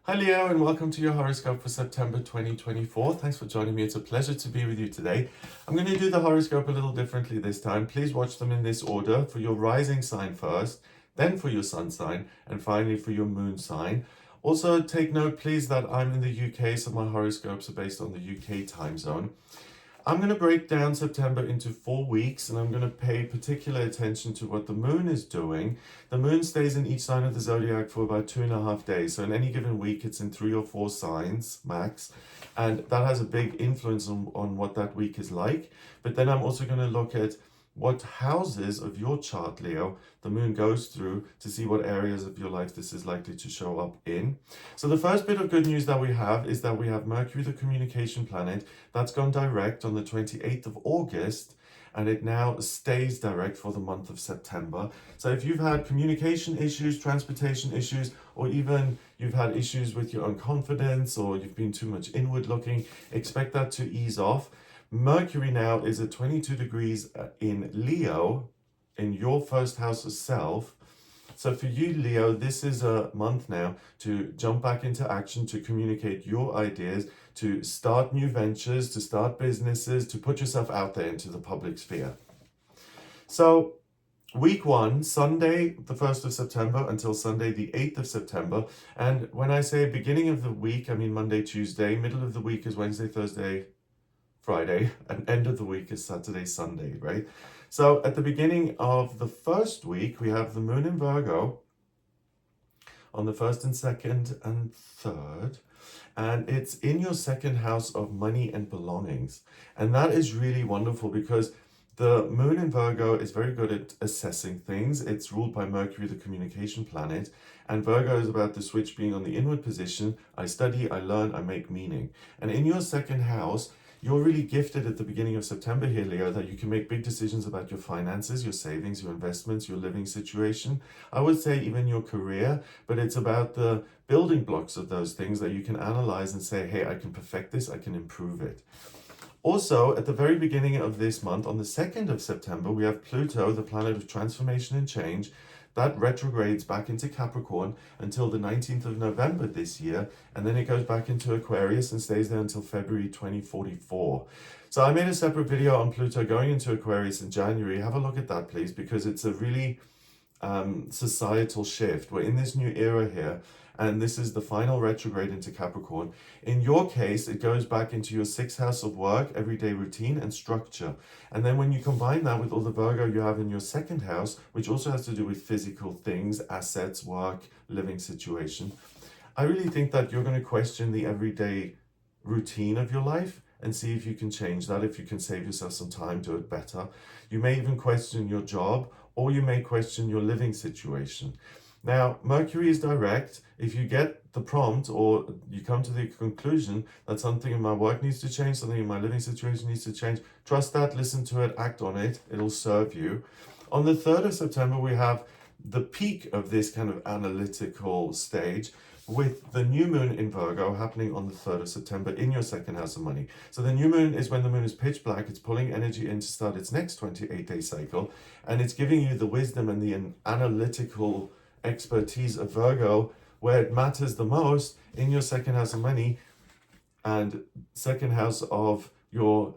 Hi Leo, and welcome to your horoscope for September 2024. Thanks for joining me. It's a pleasure to be with you today. I'm going to do the horoscope a little differently this time. Please watch them in this order: for your rising sign first, then for your sun sign, and finally for your moon sign. Also, take note, please, that I'm in the UK, so my horoscopes are based on the UK time zone. I'm going to break down September into 4 weeks, and I'm going to pay particular attention to what the moon is doing. The moon stays in each sign of the zodiac for about 2.5 days. So in any given week, it's in 3 or 4 signs max. And that has a big influence on what that week is like. But then I'm also going to look at what houses of your chart, Leo, the moon goes through to see what areas of your life this is likely to show up in. So the first bit of good news that we have is that we have Mercury, the communication planet, that's gone direct on the 28th of August, and it now stays direct for the month of September. So if you've had communication issues, transportation issues, or even you've had issues with your own confidence, or you've been too much inward looking, expect that to ease off. Mercury now is at 22 degrees in Leo, in your first house of self. So for you, Leo, this is a month now to jump back into action, to communicate your ideas, to start new ventures, to start businesses, to put yourself out there into the public sphere. So week 1, Sunday, the 1st of September until Sunday, the 8th of September. And when I say beginning of the week, I mean Monday, Tuesday. Middle of the week is Wednesday, Thursday, Friday, and end of the week is Saturday, Sunday, right? So at the beginning of the first week, we have the moon in Virgo on the 1st and 2nd and 3rd, and it's in your second house of money and belongings. And that is really wonderful because the moon in Virgo is very good at assessing things. It's ruled by Mercury, the communication planet, and Virgo is about the switch being on the inward position. I study, I learn, I make meaning. And in your second house, you're really gifted at the beginning of September here, Leo, that you can make big decisions about your finances, your savings, your investments, your living situation. I would say even your career, but it's about the building blocks of those things that you can analyze and say, hey, I can perfect this, I can improve it. Also, at the very beginning of this month, on the 2nd of September, we have Pluto, the planet of transformation and change, that retrogrades back into Capricorn until the 19th of November this year, and then it goes back into Aquarius and stays there until February 2044. So I made a separate video on Pluto going into Aquarius in January. Have a look at that, please, because it's a really societal shift. We're in this new era here, and this is the final retrograde into Capricorn. In your case, it goes back into your 6th house of work, everyday routine, and structure. And then when you combine that with all the Virgo you have in your 2nd house, which also has to do with physical things, assets, work, living situation, I really think that you're going to question the everyday routine of your life and see if you can change that, if you can save yourself some time, do it better. You may even question your job, or you may question your living situation. Now, Mercury is direct. If you get the prompt or you come to the conclusion that something in my work needs to change, something in my living situation needs to change, trust that, listen to it, act on it. It'll serve you. On the 3rd of September, we have the peak of this kind of analytical stage with the new moon in Virgo happening on the 3rd of September in your 2nd house of money. So the new moon is when the moon is pitch black. It's pulling energy in to start its next 28-day cycle, and it's giving you the wisdom and the analytical expertise of Virgo where it matters the most in your 2nd house of money and 2nd house of your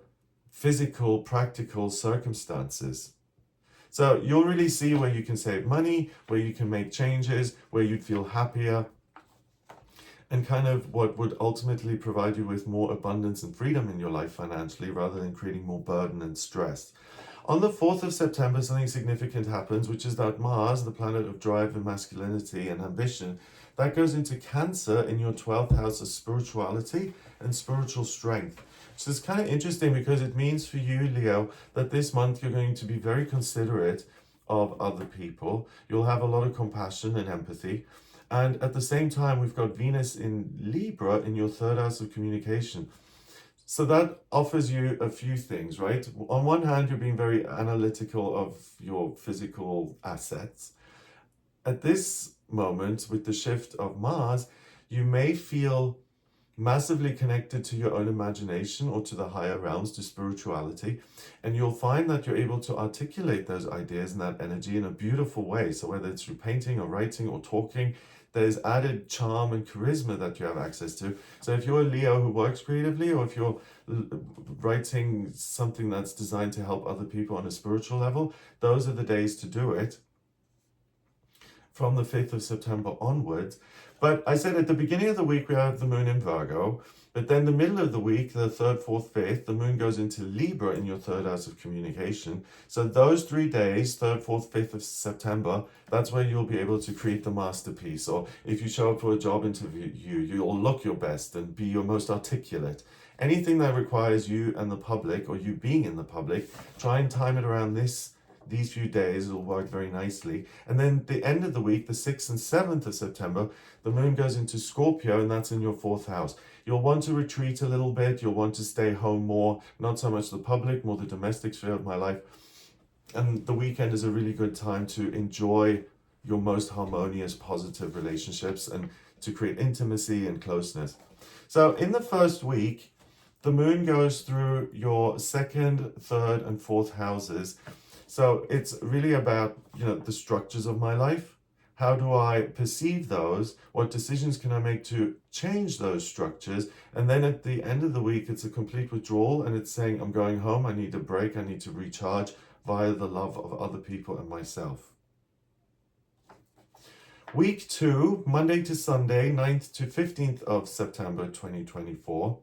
physical, practical circumstances. So you'll really see where you can save money, where you can make changes, where you'd feel happier, and kind of what would ultimately provide you with more abundance and freedom in your life financially, rather than creating more burden and stress. On the 4th of September, something significant happens, which is that Mars, the planet of drive and masculinity and ambition, that goes into Cancer in your 12th house of spirituality and spiritual strength. So it's kind of interesting because it means for you, Leo, that this month you're going to be very considerate of other people. You'll have a lot of compassion and empathy. And at the same time, we've got Venus in Libra in your 3rd house of communication. So that offers you a few things, right? On one hand, you're being very analytical of your physical assets. At this moment, with the shift of Mars, you may feel massively connected to your own imagination or to the higher realms, to spirituality, and you'll find that you're able to articulate those ideas and that energy in a beautiful way. So whether it's through painting or writing or talking, there's added charm and charisma that you have access to. So if you're a Leo who works creatively, or if you're writing something that's designed to help other people on a spiritual level, those are the days to do it from the 5th of September onwards. But I said at the beginning of the week, we have the moon in Virgo. But then the middle of the week, the 3rd, 4th, 5th, the moon goes into Libra in your 3rd house of communication. So those 3 days, 3rd, 4th, 5th of September, that's where you'll be able to create the masterpiece. Or if you show up for a job interview, you'll look your best and be your most articulate. Anything that requires you and the public, or you being in the public, try and time it around these few days. Will work very nicely. And then the end of the week, the 6th and 7th of September, the moon goes into Scorpio, and that's in your 4th house. You'll want to retreat a little bit. You'll want to stay home more, not so much the public, more the domestic sphere of my life. And the weekend is a really good time to enjoy your most harmonious, positive relationships and to create intimacy and closeness. So in the first week, the moon goes through your 2nd, 3rd, and 4th houses. So it's really about, the structures of my life. How do I perceive those? What decisions can I make to change those structures? And then at the end of the week, it's a complete withdrawal, and it's saying, I'm going home, I need a break, I need to recharge via the love of other people and myself. Week 2, Monday to Sunday, 9th to 15th of September 2024.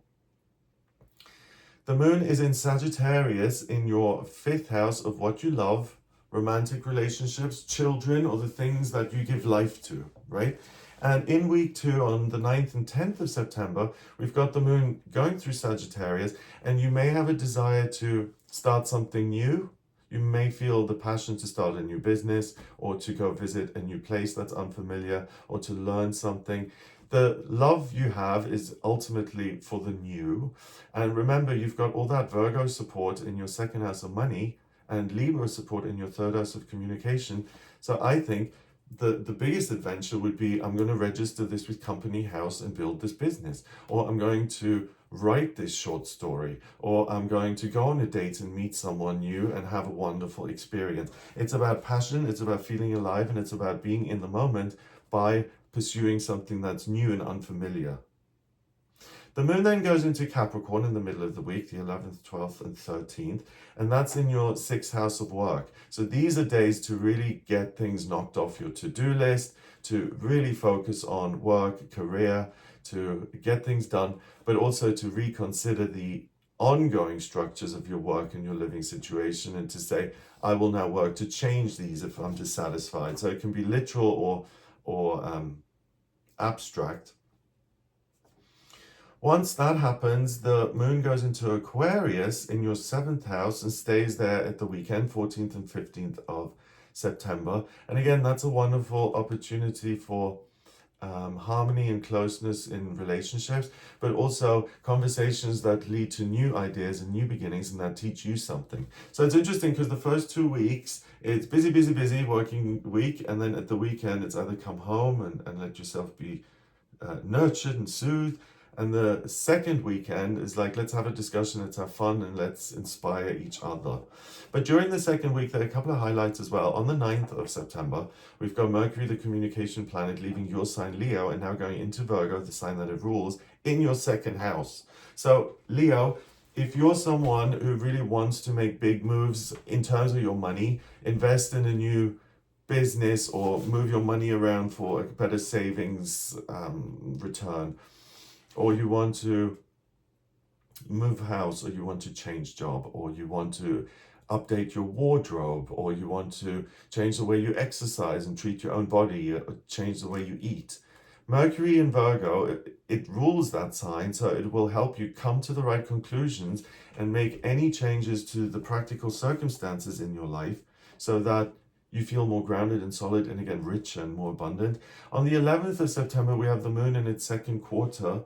The moon is in Sagittarius in your 5th house of what you love, romantic relationships, children, or the things that you give life to, right? And in week 2, on the 9th and 10th of September, we've got the moon going through Sagittarius, and you may have a desire to start something new. You may feel the passion to start a new business, or to go visit a new place that's unfamiliar, or to learn something. The love you have is ultimately for the new. And remember, you've got all that Virgo support in your 2nd house of money and Libra support in your 3rd house of communication. So I think the biggest adventure would be, I'm going to register this with Company House and build this business. Or I'm going to write this short story. Or I'm going to go on a date and meet someone new and have a wonderful experience. It's about passion, it's about feeling alive, and it's about being in the moment by pursuing something that's new and unfamiliar. The moon then goes into Capricorn in the middle of the week, the 11th, 12th, and 13th, and that's in your 6th house of work. So these are days to really get things knocked off your to-do list, to really focus on work, career, to get things done, but also to reconsider the ongoing structures of your work and your living situation, and to say, I will now work to change these if I'm dissatisfied. So it can be literal or abstract. Once that happens, the moon goes into Aquarius in your 7th house and stays there at the weekend, 14th and 15th of September. And again, that's a wonderful opportunity for harmony and closeness in relationships, but also conversations that lead to new ideas and new beginnings and that teach you something. So it's interesting because the first 2 weeks, it's busy, busy, busy working week. And then at the weekend, it's either come home and let yourself be nurtured and soothed. And the second weekend is like, let's have a discussion, let's have fun, and let's inspire each other. But during the second week, there are a couple of highlights as well. On the 9th of September, we've got Mercury, the communication planet, leaving your sign Leo and now going into Virgo, the sign that it rules, in your 2nd house. So Leo, if you're someone who really wants to make big moves in terms of your money, invest in a new business or move your money around for a better savings return, or you want to move house, or you want to change job, or you want to update your wardrobe, or you want to change the way you exercise and treat your own body, or change the way you eat. Mercury in Virgo, it rules that sign, so it will help you come to the right conclusions and make any changes to the practical circumstances in your life so that you feel more grounded and solid and again rich and more abundant. On the 11th of September, we have the moon in its 2nd quarter.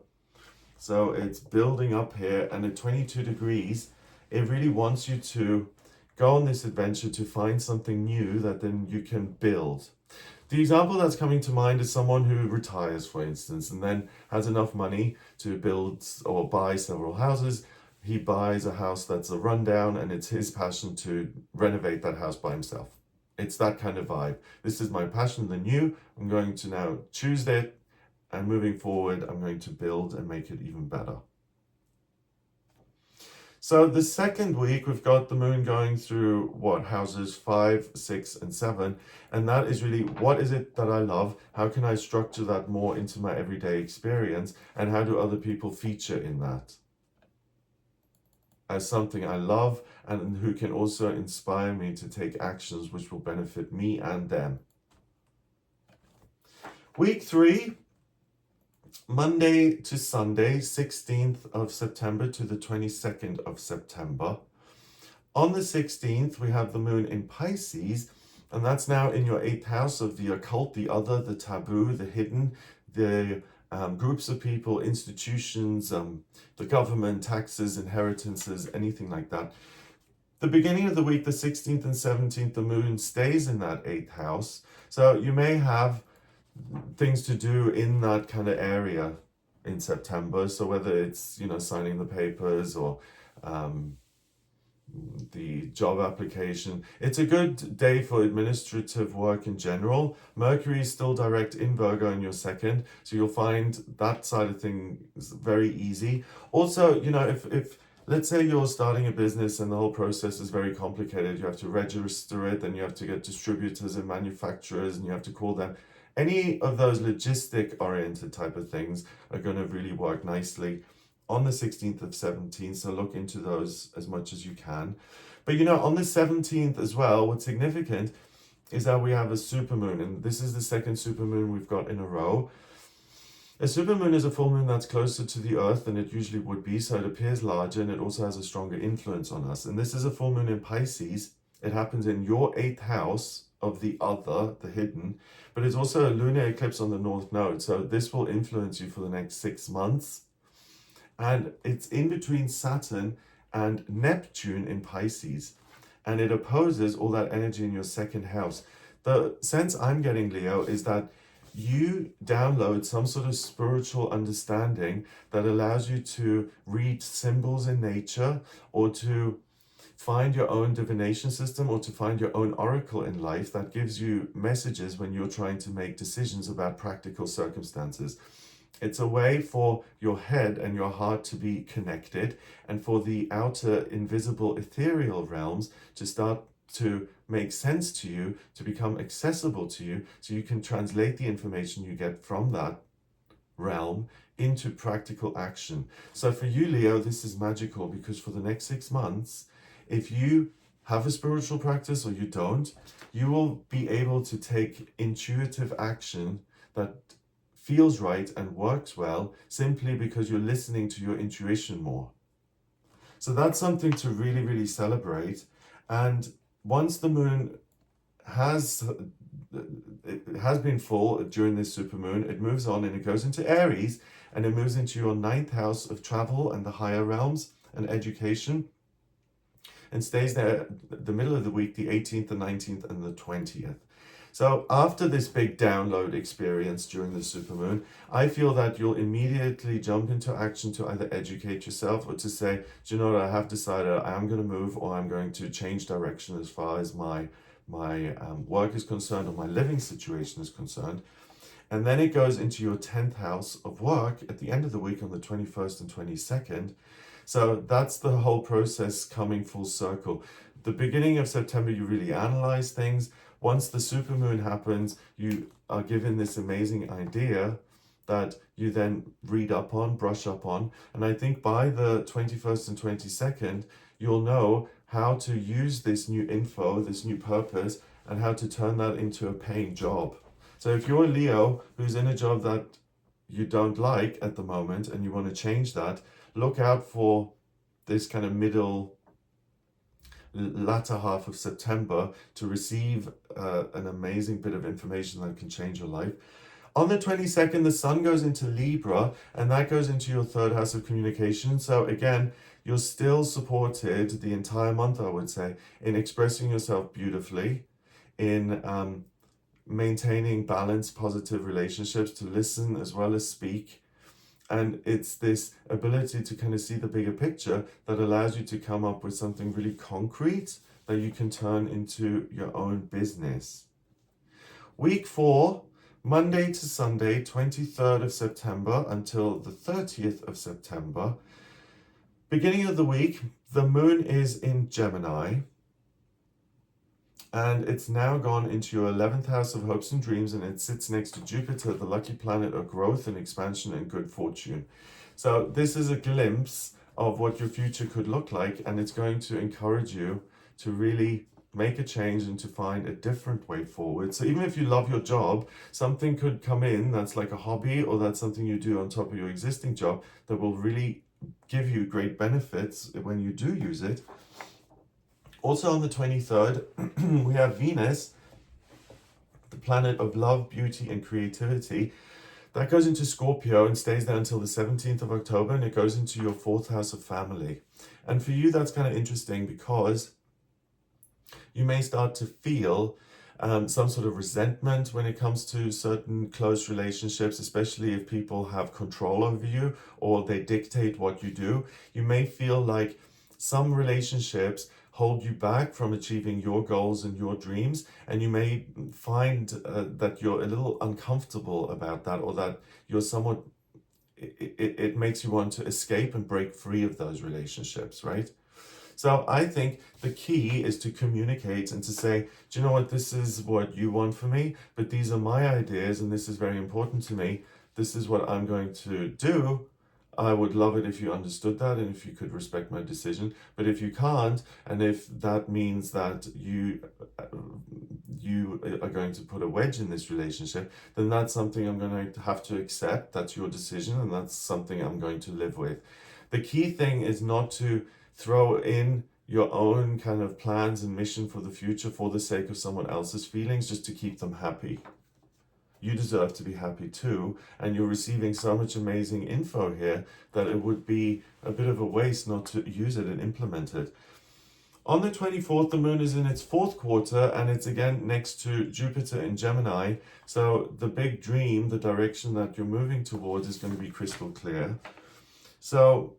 So it's building up here, and at 22 degrees, it really wants you to go on this adventure to find something new that then you can build. The example that's coming to mind is someone who retires, for instance, and then has enough money to build or buy several houses. He buys a house that's a rundown, and it's his passion to renovate that house by himself. It's that kind of vibe. This is my passion, the new. I'm going to now choose it, and moving forward, I'm going to build and make it even better. So the second week, we've got the moon going through what, houses 5, 6, and 7. And that is really, what is it that I love? How can I structure that more into my everyday experience? And how do other people feature in that as something I love, and who can also inspire me to take actions which will benefit me and them? Week 3, Monday to Sunday, 16th of September to the 22nd of September. On the 16th, we have the moon in Pisces, and that's now in your 8th house of the occult, the other, the taboo, the hidden, the groups of people, institutions, the government, taxes, inheritances, anything like that. The beginning of the week, the 16th and 17th, the moon stays in that 8th house. So you may have things to do in that kind of area in September. So whether it's, signing the papers or the job application, it's a good day for administrative work in general. Mercury is still direct in Virgo in your second, so you'll find that side of things very easy. Also, if let's say you're starting a business and the whole process is very complicated, you have to register it, and you have to get distributors and manufacturers, and you have to call them. Any of those logistic-oriented type of things are going to really work nicely on the 16th of 17th, so look into those as much as you can. But on the 17th as well, what's significant is that we have a supermoon, and this is the second supermoon we've got in a row. A supermoon is a full moon that's closer to the Earth than it usually would be, so it appears larger, and it also has a stronger influence on us. And this is a full moon in Pisces. It happens in your 8th house of the other, the hidden, but it's also a lunar eclipse on the North Node, so this will influence you for the next 6 months. And it's in between Saturn and Neptune in Pisces, and it opposes all that energy in your second house. The sense I'm getting, Leo, is that you download some sort of spiritual understanding that allows you to read symbols in nature, or to find your own divination system, or to find your own oracle in life that gives you messages when you're trying to make decisions about practical circumstances. It's a way for your head and your heart to be connected, and for the outer invisible ethereal realms to start to make sense to you, to become accessible to you, so you can translate the information you get from that realm into practical action. So for you, Leo, this is magical, because for the next 6 months, if you have a spiritual practice or you don't, you will be able to take intuitive action that feels right and works well, simply because you're listening to your intuition more. So that's something to really, really celebrate. And once the moon has been full during this supermoon, it moves on and it goes into Aries, and it moves into your 9th house of travel and the higher realms and education, and stays there the middle of the week, the 18th, the 19th, and the 20th. So after this big download experience during the supermoon, I feel that you'll immediately jump into action to either educate yourself, or to say, do you know what, I have decided I am going to move, or I'm going to change direction as far as my work is concerned, or my living situation is concerned. And then it goes into your 10th house of work at the end of the week on the 21st and 22nd. So that's the whole process coming full circle. The beginning of September, you really analyze things. Once the supermoon happens, you are given this amazing idea that you then read up on, brush up on. And I think by the 21st and 22nd, you'll know how to use this new info, this new purpose, and how to turn that into a paying job. So if you're a Leo who's in a job that you don't like at the moment and you want to change that, look out for this kind of latter half of September to receive an amazing bit of information that can change your life. On the 22nd, the sun goes into Libra, and that goes into your 3rd house of communication. So again, you're still supported the entire month, I would say, in expressing yourself beautifully, in maintaining balanced, positive relationships, to listen as well as speak. And it's this ability to kind of see the bigger picture that allows you to come up with something really concrete that you can turn into your own business. Week 4, Monday to Sunday, 23rd of September until the 30th of September. Beginning of the week, the moon is in Gemini, and it's now gone into your 11th house of hopes and dreams, and it sits next to Jupiter, the lucky planet of growth and expansion and good fortune. So this is a glimpse of what your future could look like, and it's going to encourage you to really make a change and to find a different way forward. So even if you love your job, something could come in that's like a hobby, or that's something you do on top of your existing job that will really give you great benefits when you do use it. Also on the 23rd, we have Venus, the planet of love, beauty, and creativity. That goes into Scorpio and stays there until the 17th of October, and it goes into your 4th house of family. And for you, that's kind of interesting because you may start to feel some sort of resentment when it comes to certain close relationships, especially if people have control over you or they dictate what you do. You may feel like some relationships hold you back from achieving your goals and your dreams, and you may find that you're a little uncomfortable about that, or that you're somewhat, it makes you want to escape and break free of those relationships, right? So I think the key is to communicate and to say, do you know what, this is what you want for me, but these are my ideas and this is very important to me. This is what I'm going to do. I would love it if you understood that and if you could respect my decision. But if you can't, and if that means that you are going to put a wedge in this relationship, then that's something I'm going to have to accept. That's your decision, and that's something I'm going to live with. The key thing is not to throw in your own kind of plans and mission for the future for the sake of someone else's feelings, just to keep them happy. You deserve to be happy too, and you're receiving so much amazing info here that it would be a bit of a waste not to use it and implement it. On the 24th, the moon is in its 4th quarter, and it's again next to Jupiter in Gemini. So the big dream, the direction that you're moving towards, is going to be crystal clear. So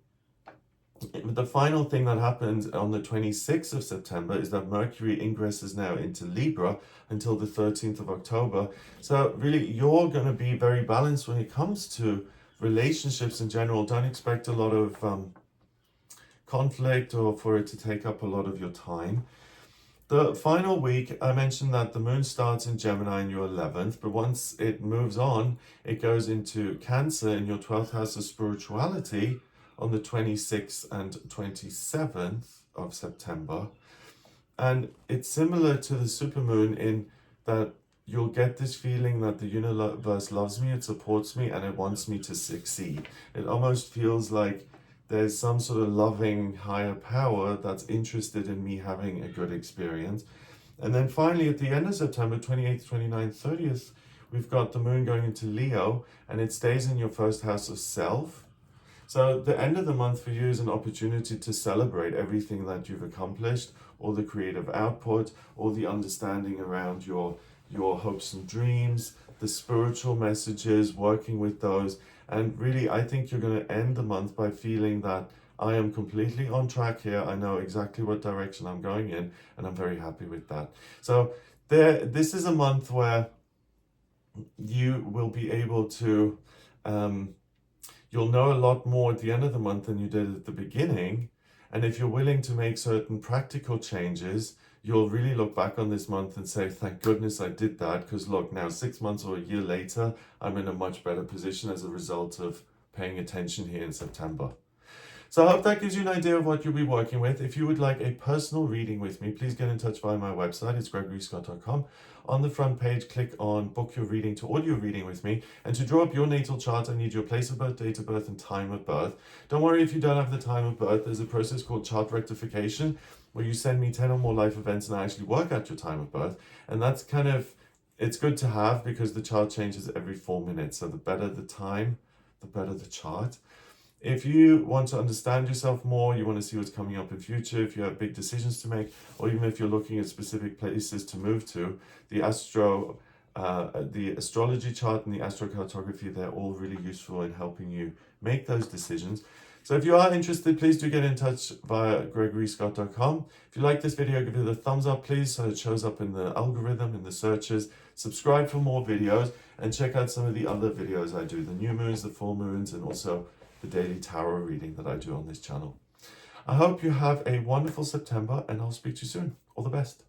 the final thing that happens on the 26th of September is that Mercury ingresses now into Libra until the 13th of October. So really, you're going to be very balanced when it comes to relationships in general. Don't expect a lot of conflict or for it to take up a lot of your time. The final week, I mentioned that the moon starts in Gemini in your 11th, but once it moves on, it goes into Cancer in your 12th house of spirituality on the 26th and 27th of September. And it's similar to the supermoon in that you'll get this feeling that the universe loves me, it supports me, and it wants me to succeed. It almost feels like there's some sort of loving higher power that's interested in me having a good experience. And then finally, at the end of September, 28th, 29th, 30th, we've got the moon going into Leo, and it stays in your 1st house of self. So the end of the month for you is an opportunity to celebrate everything that you've accomplished, all the creative output, all the understanding around your hopes and dreams, the spiritual messages, working with those. And really, I think you're going to end the month by feeling that I am completely on track here. I know exactly what direction I'm going in, and I'm very happy with that. So this is a month where you will be able to you'll know a lot more at the end of the month than you did at the beginning. And if you're willing to make certain practical changes, you'll really look back on this month and say, thank goodness I did that, because look, now 6 months or a year later, I'm in a much better position as a result of paying attention here in September. So I hope that gives you an idea of what you'll be working with. If you would like a personal reading with me, please get in touch via my website. It's gregoryscott.com. On the front page, click on book your reading to audio reading with me. And to draw up your natal chart, I need your place of birth, date of birth, and time of birth. Don't worry if you don't have the time of birth. There's a process called chart rectification, where you send me 10 or more life events and I actually work out your time of birth. And that's kind of, it's good to have because the chart changes every 4 minutes. So the better the time, the better the chart. If you want to understand yourself more, you want to see what's coming up in future, if you have big decisions to make, or even if you're looking at specific places to move to, the astrology chart and the astrocartography, they're all really useful in helping you make those decisions. So if you are interested, please do get in touch via gregoryscott.com. If you like this video, give it a thumbs up, please, so it shows up in the algorithm, in the searches. Subscribe for more videos, and check out some of the other videos I do, the new moons, the full moons, and also the daily tarot reading that I do on this channel. I hope you have a wonderful September, and I'll speak to you soon. All the best.